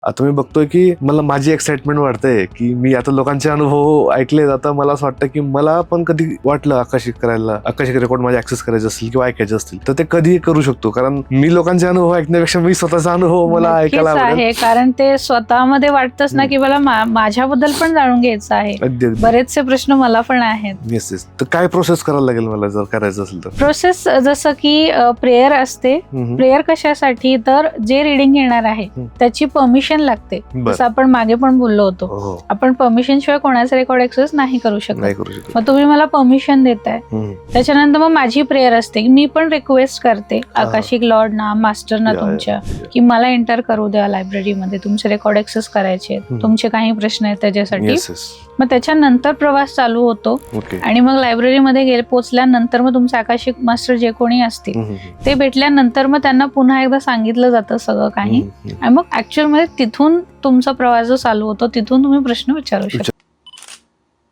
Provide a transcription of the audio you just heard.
आता मी बघतोय की मला माझी एक्साइटमेंट वाढते की मी आता लोकांचे अनुभव ऐकले. आता मला असं वाटतं की मला पण कधी वाटलं आकाशिक रेकॉर्ड माझे ऍक्सेस करायचे असतील किंवा ऐकायचे असतील तर ते कधी करू शकतो. कारण मी लोकांचे अनुभव ऐकण्यापेक्षा मी स्वतःचा अनुभव मला नक्कीच ऐकायला आवडेल. आहे, कारण ते स्वतःमध्ये वाटतच ना की मला माझ्याबद्दल पण जाणून घ्यायचं आहे. अगदी अगदी. बरेचसे प्रश्न मला पण आहेत. Yes yes. तर काय प्रोसेस करायला लागेल मला जर करायचं असेल तर? प्रोसेस जसं की प्रेयर असते. प्रेयर कशासाठी, तर जे रिडिंग घेणार आहे त्याची परमिशन लागते. जसं आपण मागे पण बोललो होतो, हो, आपण परमिशन शिवाय कोणाचे रेकॉर्ड ऍक्सेस नाही करू शकत. नाही करू शकत. मग तुम्ही मला परमिशन देताय, त्याच्यानंतर मग माझी प्रेयर असते. मी पण रिक्वेस्ट करते आकाशिक लॉर्ड ना, मास्टर ना तुमच्या, की मला एंटर करू द्या लायब्ररीमध्ये, तुमचे रेकॉर्ड ऍक्सेस करायचे, तुमचे काही प्रश्न आहेत त्याच्यासाठी. मग त्याच्यानंतर प्रवास चालू होतो. आणि मग लायब्ररीमध्ये पोहोचल्यानंतर मग तुमचे आकाशिक मास्टर जे कोणी असतील ते भेटल्यानंतर मग त्यांना पुन्हा एकदा सांगितलं जातं सगळं काही. आणि मग ऍक्च्युअल मध्ये तिथून तुमचा प्रवास जो चालू होतो तिथून तुम्ही प्रश्न विचारू शकता.